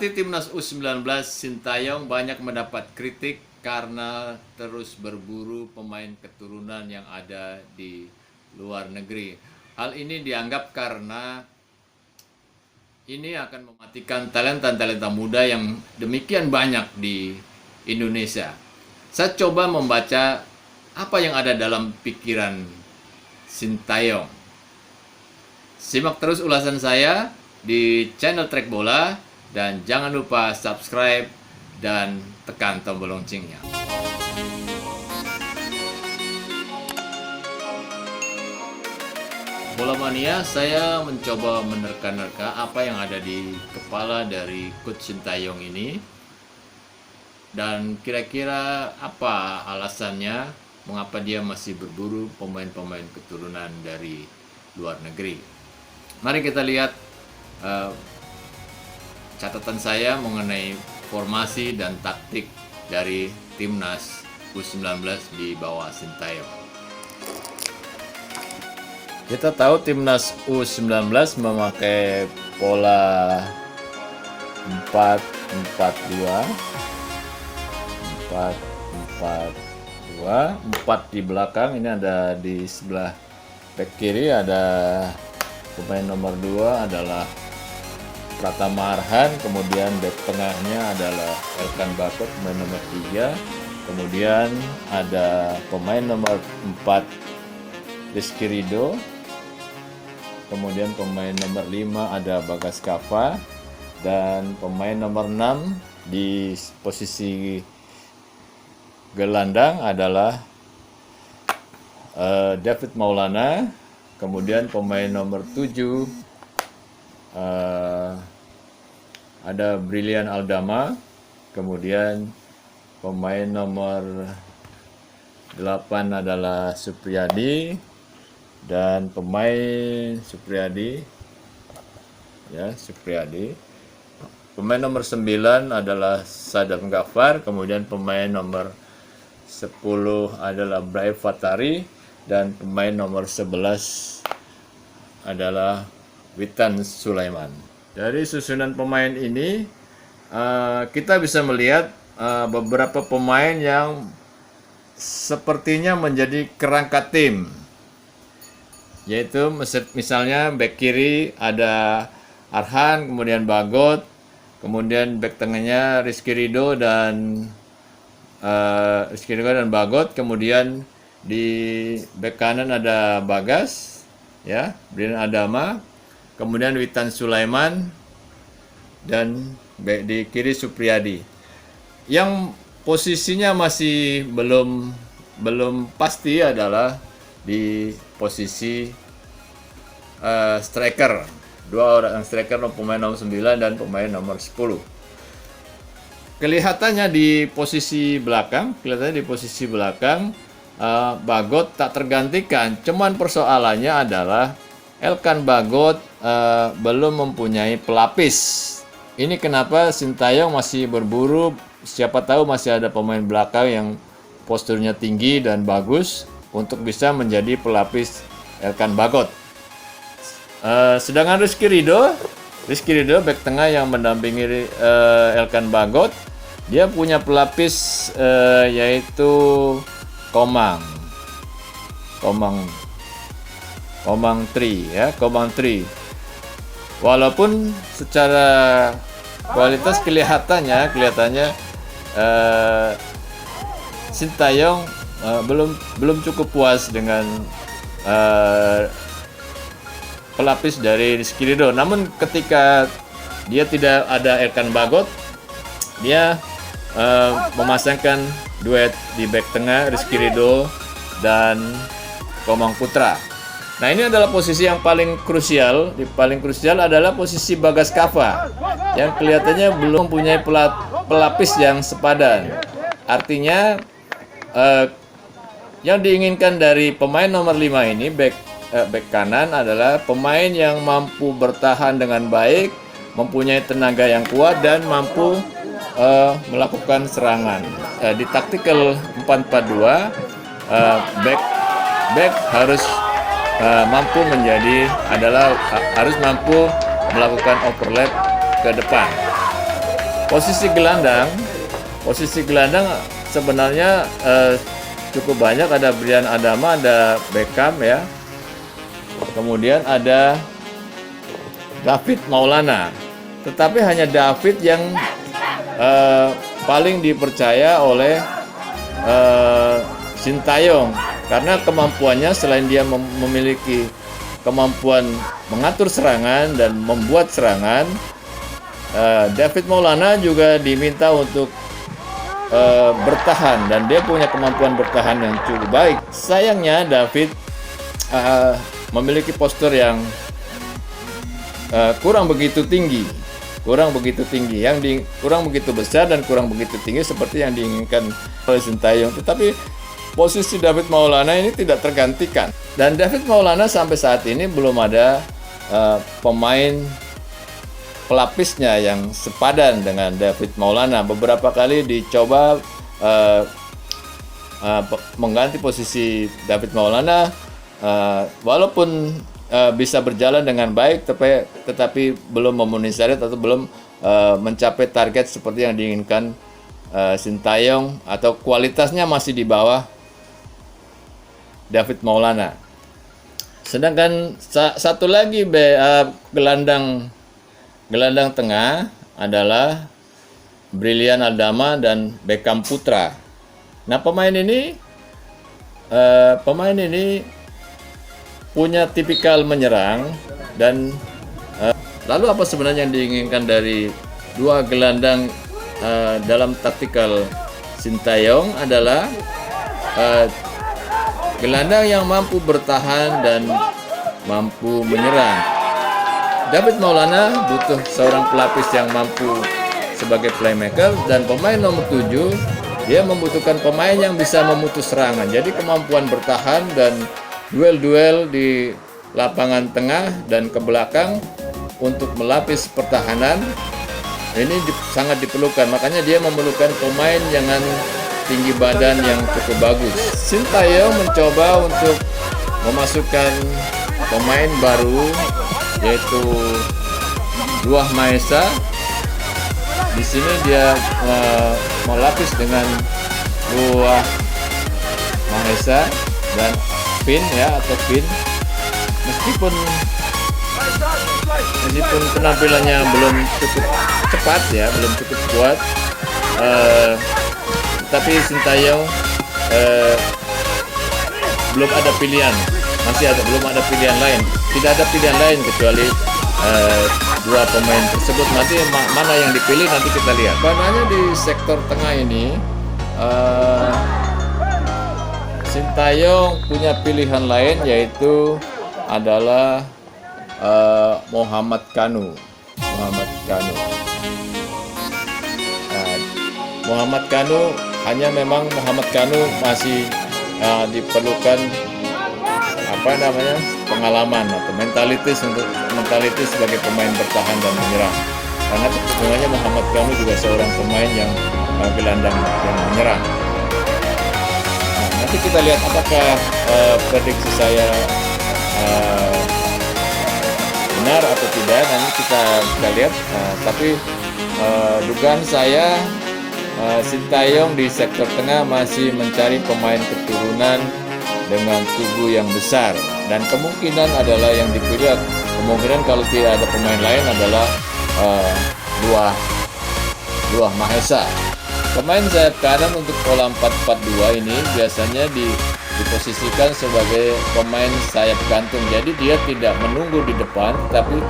Pelatih Timnas U19 Sintayong banyak mendapat kritik karena terus berburu pemain keturunan yang ada di luar negeri. Hal ini dianggap karena ini akan mematikan talenta-talenta muda yang demikian banyak di Indonesia. Saya coba membaca apa yang ada dalam pikiran Sintayong. Simak terus ulasan saya di channel Trek Bola dan jangan lupa subscribe dan tekan tombol loncengnya. Bola Mania, saya mencoba menerka-nerka apa yang ada di kepala dari Coach Sintayong ini dan kira-kira apa alasannya mengapa dia masih berburu pemain-pemain keturunan dari luar negeri. Mari kita lihat catatan saya mengenai formasi dan taktik dari Timnas U19 di bawah Sintayong. Kita tahu Timnas U19 memakai pola 4-4-2, 4 di belakang. Ini ada di sebelah back kiri ada pemain nomor 2 adalah Pratama Arhan, kemudian back tengahnya adalah Elkan Bagot, pemain nomor 3. Kemudian ada pemain nomor 4 Rizky Ridho. Kemudian pemain nomor 5 ada Bagas Kava, dan pemain nomor 6 di posisi gelandang adalah David Maulana. Kemudian pemain nomor 7 ada Brilian Aldama. Kemudian pemain nomor 8 adalah Supriyadi, dan pemain Supriyadi. Pemain nomor 9 adalah Sadam Ghaffar. Kemudian pemain nomor 10 adalah Brahim Fatari, dan pemain nomor 11 adalah Witan Sulaiman. Dari susunan pemain ini kita bisa melihat beberapa pemain yang sepertinya menjadi kerangka tim, yaitu misalnya back kiri ada Arhan, kemudian Bagot, kemudian back tengahnya Rizky Ridho dan Bagot, kemudian di back kanan ada Bagas, Brilian Aldama, kemudian Witan Sulaiman, dan di kiri Supriyadi. Yang posisinya masih belum pasti adalah di posisi striker. 2 orang striker, pemain nomor 9 dan pemain nomor 10. Kelihatannya di posisi belakang, Bagot tak tergantikan. Cuman persoalannya adalah Elkan Bagot belum mempunyai pelapis. Ini kenapa Sintayong masih berburu. Siapa tahu masih ada pemain belakang yang posturnya tinggi dan bagus untuk bisa menjadi pelapis Elkan Bagot. Sedangkan Rizky Ridho back tengah yang mendampingi Elkan Bagot, dia punya pelapis yaitu Komang Tri. Walaupun secara kualitas kelihatannya Sintayong belum cukup puas dengan pelapis dari Rizky Ridho. Namun ketika dia tidak ada Elkan Bagot, dia memasangkan duet di back tengah Rizky Ridho dan Komang Putra. Nah, ini adalah posisi yang paling krusial. Paling krusial adalah posisi Bagas Kava yang kelihatannya belum mempunyai pelapis yang sepadan. Artinya yang diinginkan dari pemain nomor 5 ini back kanan adalah pemain yang mampu bertahan dengan baik, mempunyai tenaga yang kuat dan mampu melakukan serangan. Di taktikal 4-4-2 back harus harus mampu melakukan overlap ke depan. Posisi gelandang sebenarnya cukup banyak. Ada Bryan Adama, ada Beckham ya. Kemudian ada David Maulana. Tetapi hanya David yang paling dipercaya oleh Sintayong, karena kemampuannya selain dia memiliki kemampuan mengatur serangan dan membuat serangan, David Maulana juga diminta untuk bertahan, dan dia punya kemampuan bertahan yang cukup baik. Sayangnya David memiliki postur yang kurang begitu tinggi, kurang begitu besar dan kurang begitu tinggi seperti yang diinginkan oleh Sintayong. Tetapi posisi David Maulana ini tidak tergantikan, dan David Maulana sampai saat ini belum ada pemain pelapisnya yang sepadan dengan David Maulana. Beberapa kali dicoba mengganti posisi David Maulana, walaupun bisa berjalan dengan baik, tetapi belum memenuhi syarat atau belum mencapai target seperti yang diinginkan Sintayong, atau kualitasnya masih di bawah David Maulana. Sedangkan satu lagi gelandang tengah adalah Bryan Adama dan Beckham Putra. Nah, pemain ini punya tipikal menyerang, dan lalu apa sebenarnya yang diinginkan dari dua gelandang dalam taktikal Sintayong adalah gelandang yang mampu bertahan dan mampu menyerang. David Maulana butuh seorang pelapis yang mampu sebagai playmaker, dan pemain nomor 7 dia membutuhkan pemain yang bisa memutus serangan. Jadi kemampuan bertahan dan duel-duel di lapangan tengah dan ke belakang untuk melapis pertahanan ini sangat diperlukan. Makanya dia memerlukan pemain dengan tinggi badan yang cukup bagus. Sintayong mencoba untuk memasukkan pemain baru, yaitu Dua Mahesa. Di sini dia melapis dengan Dua Mahesa dan Pin atau Pin. Meskipun penampilannya belum cukup cepat belum cukup kuat, tapi Sintayong belum ada pilihan. Belum ada pilihan lain. Tidak ada pilihan lain kecuali dua pemain tersebut. Nanti mana yang dipilih nanti kita lihat. Sebenarnya di sektor tengah ini Sintayong punya pilihan lain, yaitu adalah Muhammad Kanu. Muhammad Kanu Muhammad Kanu masih diperlukan pengalaman atau mentalitas sebagai pemain bertahan dan menyerang, karena kecenderungannya Muhammad Kanu juga seorang pemain yang gelandang yang menyerang. Nah, nanti kita lihat apakah prediksi saya benar atau tidak, nanti kita lihat. Tapi dugaan saya Sintayong di sektor tengah masih mencari pemain keturunan dengan tubuh yang besar, dan kemungkinan adalah yang dipilih, kemungkinan kalau tidak ada pemain lain adalah Dua Mahesa. Pemain sayap kanan untuk pola 4-4-2 ini biasanya diposisikan sebagai pemain sayap gantung. Jadi dia tidak menunggu di depan, tapi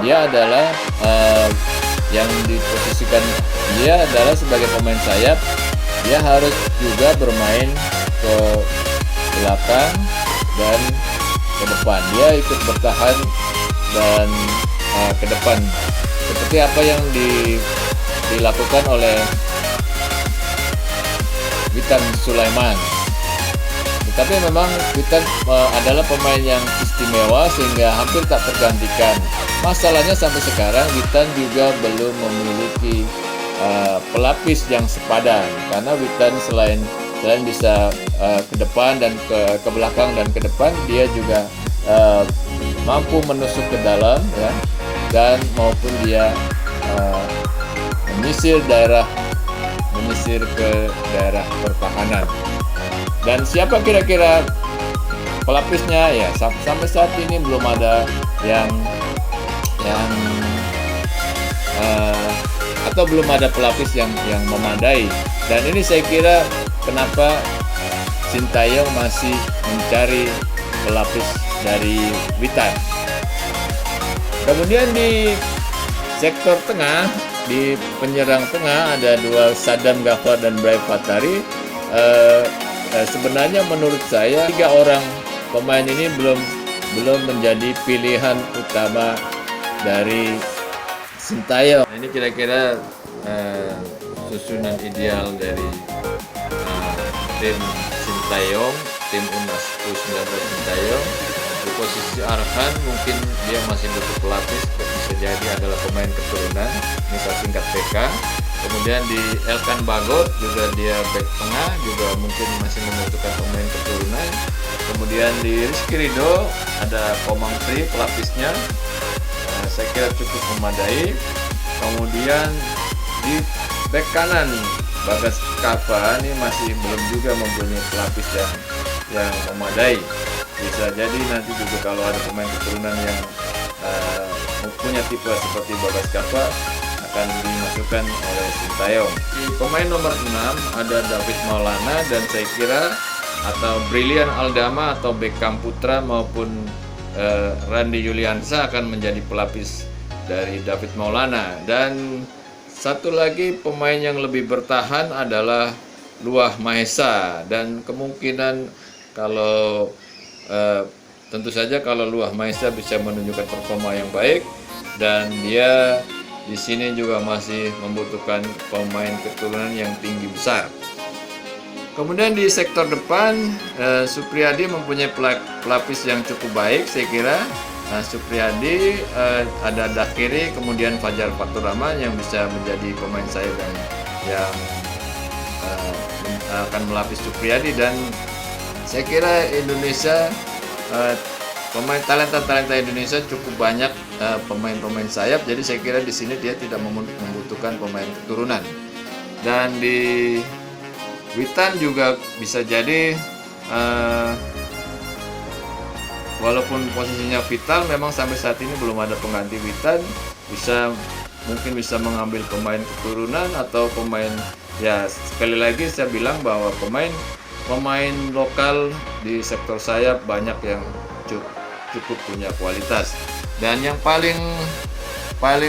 dia adalah yang diposisikan, dia adalah sebagai pemain sayap. Dia harus juga bermain ke belakang dan ke depan. Dia ikut bertahan dan ke depan, seperti apa yang dilakukan oleh Witan Sulaiman. Tetapi memang Witan adalah pemain yang istimewa sehingga hampir tak tergantikan. Masalahnya sampai sekarang Witan juga belum memiliki pelapis yang sepadan, karena Witan selain bisa ke depan dan ke belakang dan ke depan, dia juga mampu menusuk ke dalam dan maupun dia menyisir ke daerah pertahanan. Dan siapa kira-kira pelapisnya? Ya, sampai saat ini belum ada yang atau belum ada pelapis yang memadai. Dan ini saya kira kenapa Sintayong masih mencari pelapis dari Witan. Kemudian di sektor tengah, di penyerang tengah ada dua, Sadam Ghaffar dan Brian Fatari. Sebenarnya menurut saya 3 orang pemain ini belum menjadi pilihan utama dari Sintayong. Ini kira-kira susunan ideal dari tim Sintayong, tim U19 Sintayong. Di posisi Arhan mungkin dia masih butuh pelapis, bisa jadi adalah pemain keturunan, misal singkat PK. Kemudian di Elkan Bagot juga dia back tengah, juga mungkin masih membutuhkan pemain keturunan. Kemudian di Rizky Ridho ada Komang Tri pelapisnya, saya kira cukup memadai. Kemudian di back kanan Bagas Kava ini masih belum juga mempunyai pelapis yang memadai. Bisa jadi nanti juga kalau ada pemain keturunan yang punya tipe seperti Bagas Kava akan dimasukkan oleh Sintayong. Di pemain nomor 6 ada David Maulana, dan saya kira atau Brilian Aldama atau Beckham Putra maupun Randy Yuliansa akan menjadi pelapis dari David Maulana. Dan satu lagi pemain yang lebih bertahan adalah Luah Mahesa, dan kemungkinan kalau tentu saja kalau Luah Mahesa bisa menunjukkan performa yang baik, dan dia di sini juga masih membutuhkan pemain keturunan yang tinggi besar. Kemudian di sektor depan Supriyadi mempunyai pelapis yang cukup baik, saya kira. Supriyadi, ada Dakiri, kemudian Fajar Faturrahman yang bisa menjadi pemain sayap yang akan melapis Supriyadi. Dan saya kira Indonesia, pemain talenta Indonesia cukup banyak, pemain-pemain sayap. Jadi saya kira di sini dia tidak membutuhkan pemain keturunan. Dan di Witan juga bisa jadi, walaupun posisinya vital, memang sampai saat ini belum ada pengganti Witan. Mungkin bisa mengambil pemain keturunan atau pemain, ya sekali lagi saya bilang bahwa pemain lokal di sektor sayap banyak yang cukup punya kualitas. Dan yang paling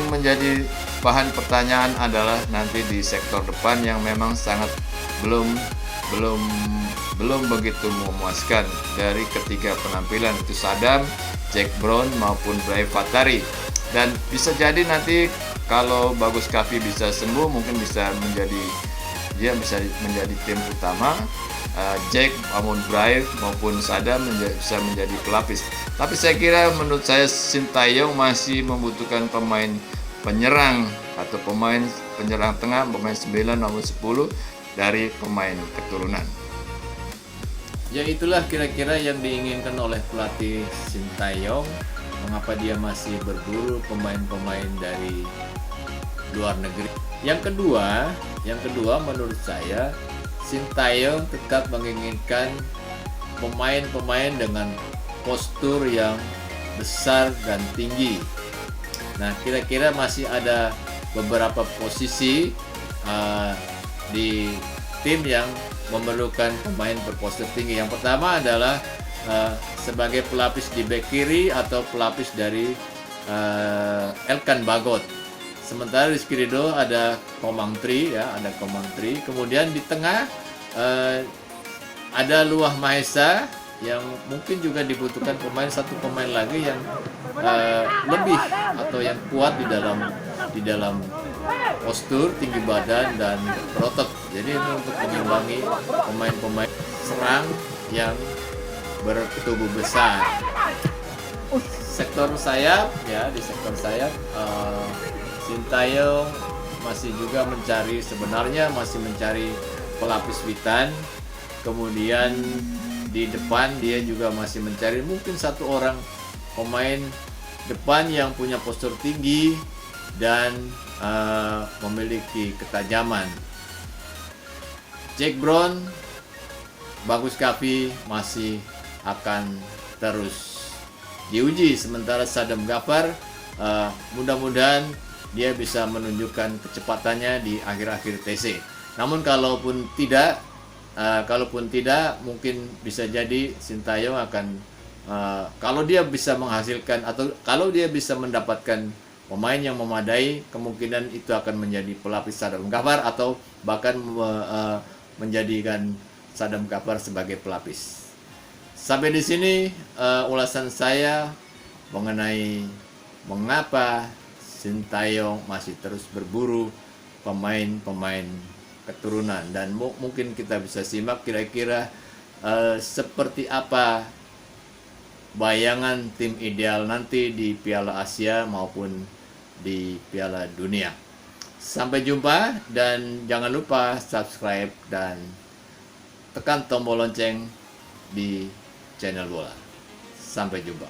menjadi bahan pertanyaan adalah nanti di sektor depan yang memang sangat belum begitu memuaskan dari ketiga penampilan, itu Sadam, Jack Brown maupun Brian Fatari. Dan bisa jadi nanti kalau Bagus Kavi bisa sembuh, mungkin bisa menjadi tim utama. Jack, Brian maupun Sadam bisa menjadi pelapis. Tapi saya kira, menurut saya Sintayong masih membutuhkan pemain penyerang atau pemain penyerang tengah, pemain 9 maupun 10 dari pemain keturunan. Ya, itulah kira-kira yang diinginkan oleh pelatih Sintayong. Mengapa dia masih berburu pemain-pemain dari luar negeri. Yang kedua menurut saya Sintayong tetap menginginkan pemain-pemain dengan postur yang besar dan tinggi. Nah, kira-kira masih ada beberapa posisi di tim yang memerlukan pemain berpostur tinggi. Yang pertama adalah sebagai pelapis di bek kiri atau pelapis dari Elkan Bagot. Sementara di Rizky Ridho ada Komang Tri, ya, ada Komang Tri. Kemudian di tengah ada Luah Mahesa, yang mungkin juga dibutuhkan satu pemain lagi yang lebih atau yang kuat di dalam postur, tinggi badan dan berotot. Jadi ini untuk mengimbangi pemain-pemain serang yang bertubuh besar. Sektor sayap, ya, di sektor sayap Sintayong masih mencari pelapis Witan. Kemudian di depan dia juga masih mencari mungkin satu orang pemain depan yang punya postur tinggi dan memiliki ketajaman. Jack Brown, Bagus Kafi masih akan terus diuji, sementara Sadam Ghaffar mudah-mudahan dia bisa menunjukkan kecepatannya di akhir-akhir TC. Namun kalaupun tidak mungkin bisa jadi Sintayong akan kalau dia bisa menghasilkan atau kalau dia bisa mendapatkan pemain yang memadai, kemungkinan itu akan menjadi pelapis Sadam Ghaffar atau bahkan menjadikan Sadam Ghaffar sebagai pelapis. Sampai di sini ulasan saya mengenai mengapa Sintayong masih terus berburu pemain-pemain keturunan, dan mungkin kita bisa simak kira-kira seperti apa bayangan tim ideal nanti di Piala Asia maupun di Piala Dunia. Sampai jumpa, dan jangan lupa subscribe dan tekan tombol lonceng di channel bola. Sampai jumpa.